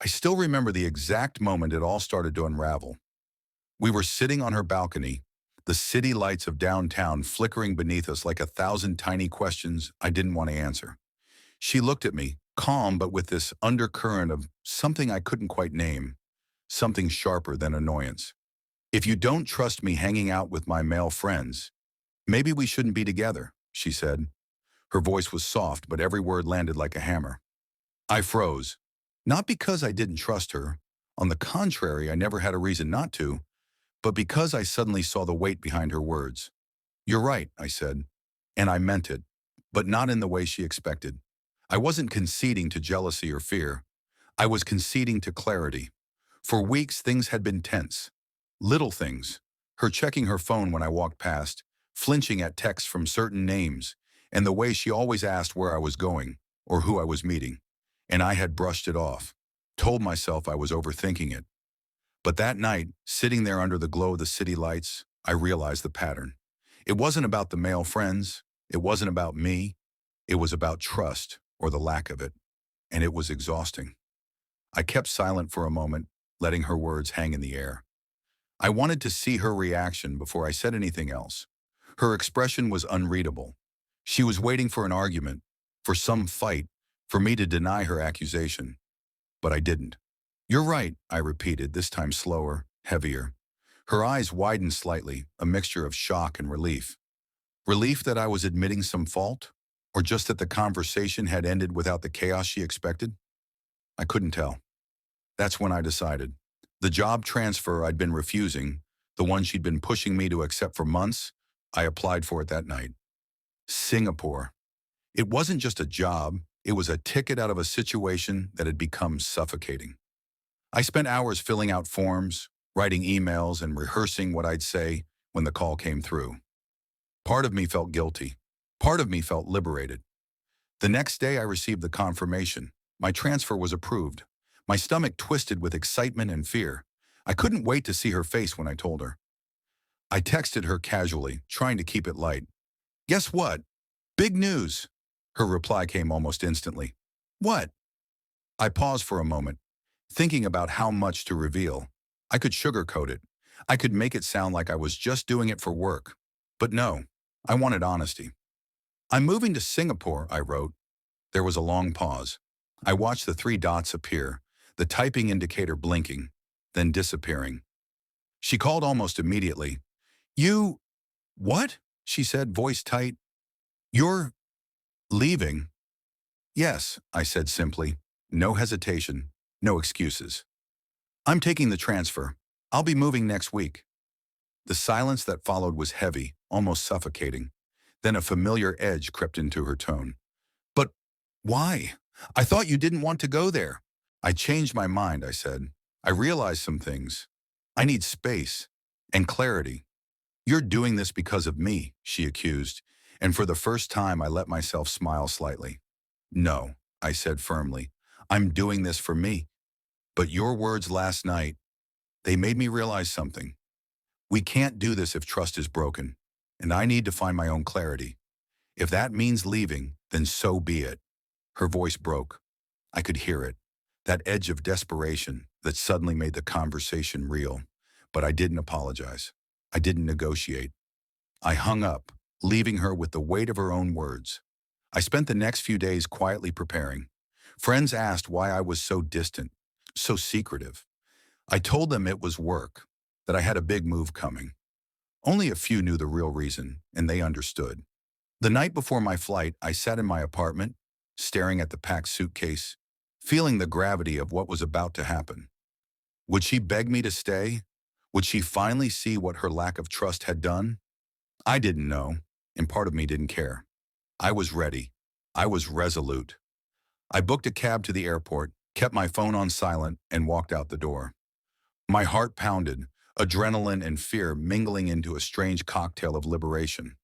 I still remember the exact moment it all started to unravel. We were sitting on her balcony, the city lights of downtown flickering beneath us like 1,000 tiny questions I didn't want to answer. She looked at me, calm but with this undercurrent of something I couldn't quite name, something sharper than annoyance. If you don't trust me hanging out with my male friends, maybe we shouldn't be together, she said. Her voice was soft, but every word landed like a hammer. I froze. Not because I didn't trust her. On the contrary, I never had a reason not to, but because I suddenly saw the weight behind her words. You're right, I said, and I meant it, but not in the way she expected. I wasn't conceding to jealousy or fear. I was conceding to clarity. For weeks, things had been tense. Little things. Her checking her phone when I walked past, flinching at texts from certain names, and the way she always asked where I was going or who I was meeting. And I had brushed it off, told myself I was overthinking it. But that night, sitting there under the glow of the city lights, I realized the pattern. It wasn't about the male friends. It wasn't about me. It was about trust, or the lack of it. And it was exhausting. I kept silent for a moment, letting her words hang in the air. I wanted to see her reaction before I said anything else. Her expression was unreadable. She was waiting for an argument, for some fight, for me to deny her accusation. But I didn't. You're right, I repeated, this time slower, heavier. Her eyes widened slightly, a mixture of shock and relief. Relief that I was admitting some fault? Or just that the conversation had ended without the chaos she expected? I couldn't tell. That's when I decided. The job transfer I'd been refusing, the one she'd been pushing me to accept for months, I applied for it that night. Singapore. It wasn't just a job, it was a ticket out of a situation that had become suffocating. I spent hours filling out forms, writing emails, and rehearsing what I'd say when the call came through. Part of me felt guilty. Part of me felt liberated. The next day I received the confirmation. My transfer was approved. My stomach twisted with excitement and fear. I couldn't wait to see her face when I told her. I texted her casually, trying to keep it light. Guess what? Big news. Her reply came almost instantly. What? I paused for a moment, thinking about how much to reveal. I could sugarcoat it. I could make it sound like I was just doing it for work. But no, I wanted honesty. I'm moving to Singapore, I wrote. There was a long pause. I watched the three dots appear, the typing indicator blinking, then disappearing. She called almost immediately. You... What? She said, voice tight. You're... leaving? Yes, I said simply. No hesitation, no excuses. I'm taking the transfer. I'll be moving next week. The silence that followed was heavy, almost suffocating. Then a familiar edge crept into her tone. But why? I thought you didn't want to go there. I changed my mind, I said. I realized some things. I need space and clarity. You're doing this because of me, she accused, and for the first time I let myself smile slightly. No, I said firmly. I'm doing this for me. But your words last night, they made me realize something. We can't do this if trust is broken, and I need to find my own clarity. If that means leaving, then so be it. Her voice broke. I could hear it, that edge of desperation that suddenly made the conversation real. But I didn't apologize. I didn't negotiate. I hung up, leaving her with the weight of her own words. I spent the next few days quietly preparing. Friends asked why I was so distant, so secretive. I told them it was work, that I had a big move coming. Only a few knew the real reason, and they understood. The night before my flight, I sat in my apartment, staring at the packed suitcase, feeling the gravity of what was about to happen. Would she beg me to stay? Would she finally see what her lack of trust had done? I didn't know, and part of me didn't care. I was ready. I was resolute. I booked a cab to the airport, kept my phone on silent, and walked out the door. My heart pounded, adrenaline and fear mingling into a strange cocktail of liberation.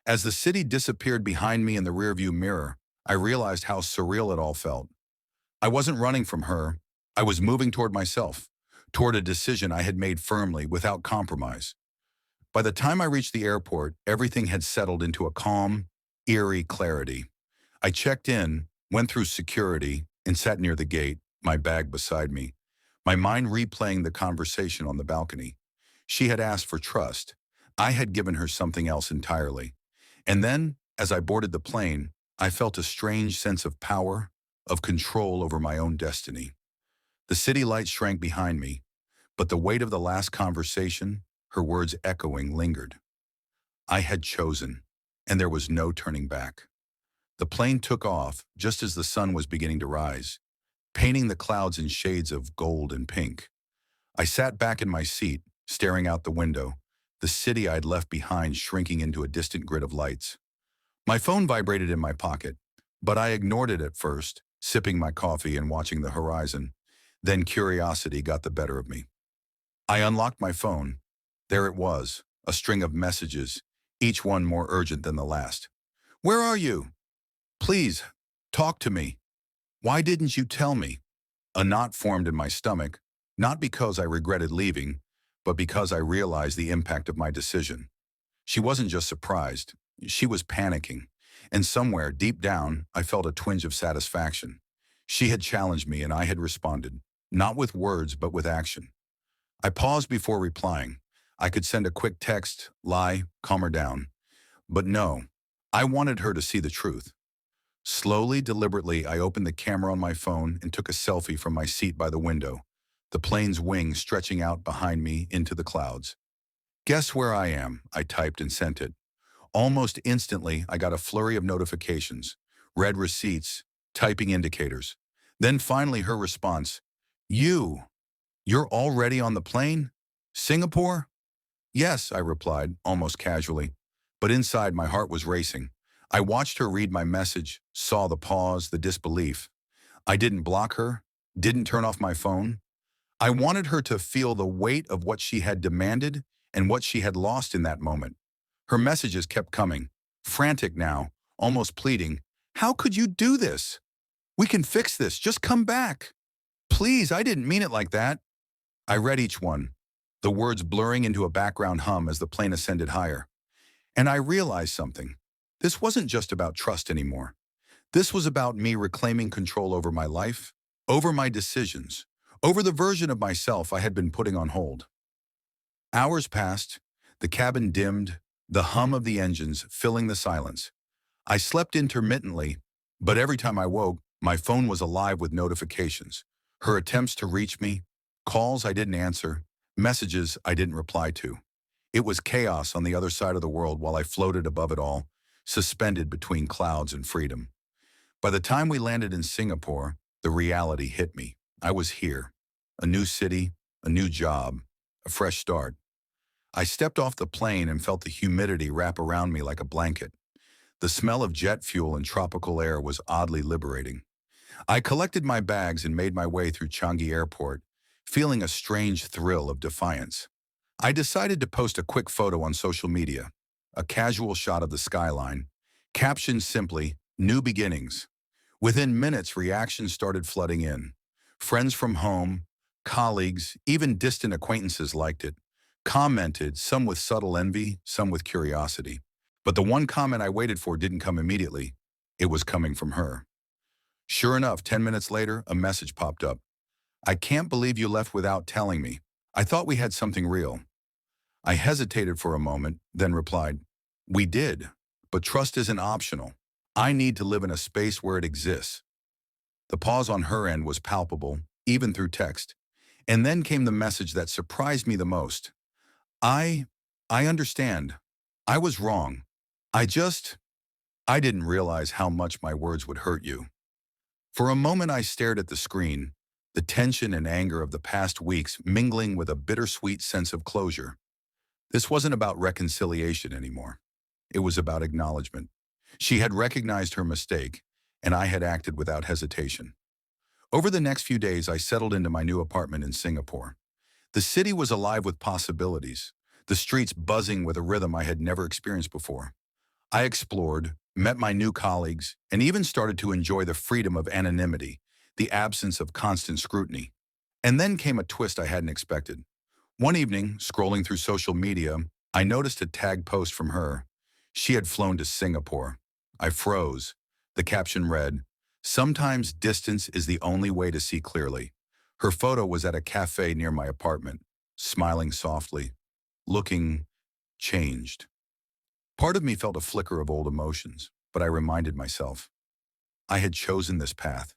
As the city disappeared behind me in the rearview mirror, I realized how surreal it all felt. I wasn't running from her. I was moving toward myself, toward a decision I had made firmly, without compromise. By the time I reached the airport, everything had settled into a calm, eerie clarity. I checked in, went through security, and sat near the gate, my bag beside me, my mind replaying the conversation on the balcony. She had asked for trust. I had given her something else entirely. And then, as I boarded the plane, I felt a strange sense of power, of control over my own destiny. The city lights shrank behind me, but the weight of the last conversation, her words echoing, lingered. I had chosen, and there was no turning back. The plane took off just as the sun was beginning to rise, painting the clouds in shades of gold and pink. I sat back in my seat, staring out the window, the city I'd left behind shrinking into a distant grid of lights. My phone vibrated in my pocket, but I ignored it at first, sipping my coffee and watching the horizon. Then curiosity got the better of me. I unlocked my phone. There it was, a string of messages, each one more urgent than the last. "Where are you? Please, talk to me. Why didn't you tell me?" A knot formed in my stomach, not because I regretted leaving, but because I realized the impact of my decision. She wasn't just surprised, she was panicking. And somewhere, deep down, I felt a twinge of satisfaction. She had challenged me and I had responded, not with words, but with action. I paused before replying. I could send a quick text, lie, calm her down. But no, I wanted her to see the truth. Slowly, deliberately, I opened the camera on my phone and took a selfie from my seat by the window, the plane's wings stretching out behind me into the clouds. "Guess where I am?" I typed and sent it. Almost instantly, I got a flurry of notifications, read receipts, typing indicators. Then finally her response, You're already on the plane? Singapore?" "Yes," I replied, almost casually. But inside, my heart was racing. I watched her read my message, saw the pause, the disbelief. I didn't block her, didn't turn off my phone. I wanted her to feel the weight of what she had demanded and what she had lost in that moment. Her messages kept coming, frantic now, almost pleading. "How could you do this? We can fix this. Just come back. Please, I didn't mean it like that." I read each one, the words blurring into a background hum as the plane ascended higher. And I realized something. This wasn't just about trust anymore. This was about me reclaiming control over my life, over my decisions, over the version of myself I had been putting on hold. Hours passed, the cabin dimmed, the hum of the engines filling the silence. I slept intermittently, but every time I woke, my phone was alive with notifications. Her attempts to reach me, calls I didn't answer, messages I didn't reply to. It was chaos on the other side of the world while I floated above it all, suspended between clouds and freedom. By the time we landed in Singapore, the reality hit me. I was here. A new city, a new job, a fresh start. I stepped off the plane and felt the humidity wrap around me like a blanket. The smell of jet fuel and tropical air was oddly liberating. I collected my bags and made my way through Changi Airport, feeling a strange thrill of defiance. I decided to post a quick photo on social media, a casual shot of the skyline, captioned simply, "New Beginnings." Within minutes, reactions started flooding in. Friends from home, colleagues, even distant acquaintances liked it, commented, some with subtle envy, some with curiosity. But the one comment I waited for didn't come immediately. It was coming from her. Sure enough, 10 minutes later, a message popped up. "I can't believe you left without telling me. I thought we had something real." I hesitated for a moment, then replied, "We did, but trust isn't optional. I need to live in a space where it exists." The pause on her end was palpable, even through text. And then came the message that surprised me the most. I, I understand. I was wrong. I just, I didn't realize how much my words would hurt you." For a moment I stared at the screen, the tension and anger of the past weeks mingling with a bittersweet sense of closure. This wasn't about reconciliation anymore. It was about acknowledgement. She had recognized her mistake, and I had acted without hesitation. Over the next few days, I settled into my new apartment in Singapore. The city was alive with possibilities, the streets buzzing with a rhythm I had never experienced before. I explored, met my new colleagues, and even started to enjoy the freedom of anonymity, the absence of constant scrutiny. And then came a twist I hadn't expected. One evening, scrolling through social media, I noticed a tag post from her. She had flown to Singapore. I froze. The caption read, Sometimes distance is the only way to see clearly. Her photo was at a cafe near my apartment, smiling softly, looking changed. Part of me felt a flicker of old emotions, but I reminded myself, I had chosen this path.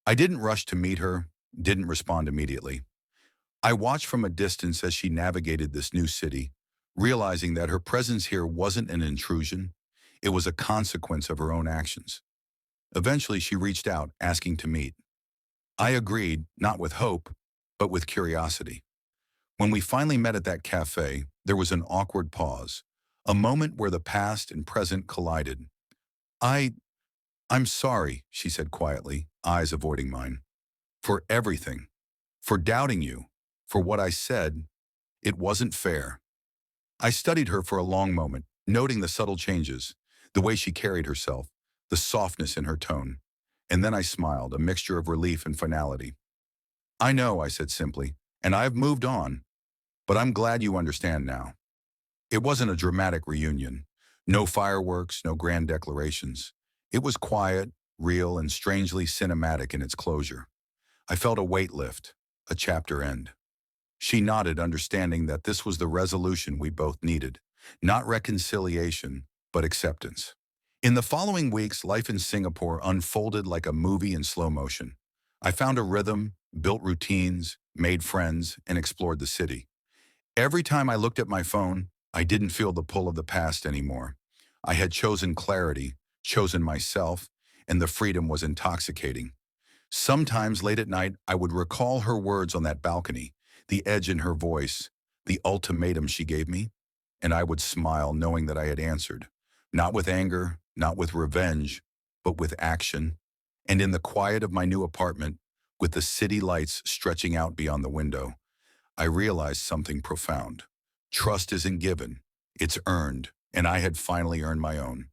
I didn't rush to meet her, didn't respond immediately. I watched from a distance as she navigated this new city, realizing that her presence here wasn't an intrusion, it was a consequence of her own actions. Eventually, she reached out, asking to meet. I agreed, not with hope, but with curiosity. When we finally met at that cafe, there was an awkward pause, a moment where the past and present collided. I, I'm sorry, she said quietly, eyes avoiding mine, for everything, for doubting you, for what I said. It wasn't fair. I studied her for a long moment, noting the subtle changes, the way she carried herself, the softness in her tone. And then I smiled, a mixture of relief and finality. I know, I said simply, and I've moved on, but I'm glad you understand now. It wasn't a dramatic reunion. No fireworks, no grand declarations. It was quiet, real, and strangely cinematic in its closure. I felt a weight lift, a chapter end. She nodded, understanding that this was the resolution we both needed. Not reconciliation, but acceptance. In the following weeks, life in Singapore unfolded like a movie in slow motion. I found a rhythm, built routines, made friends, and explored the city. Every time I looked at my phone, I didn't feel the pull of the past anymore. I had chosen clarity, chosen myself, and the freedom was intoxicating. Sometimes late at night, I would recall her words on that balcony, the edge in her voice, the ultimatum she gave me, and I would smile knowing that I had answered, not with anger, not with revenge, but with action. And in the quiet of my new apartment, with the city lights stretching out beyond the window, I realized something profound. Trust isn't given, it's earned, and I had finally earned my own.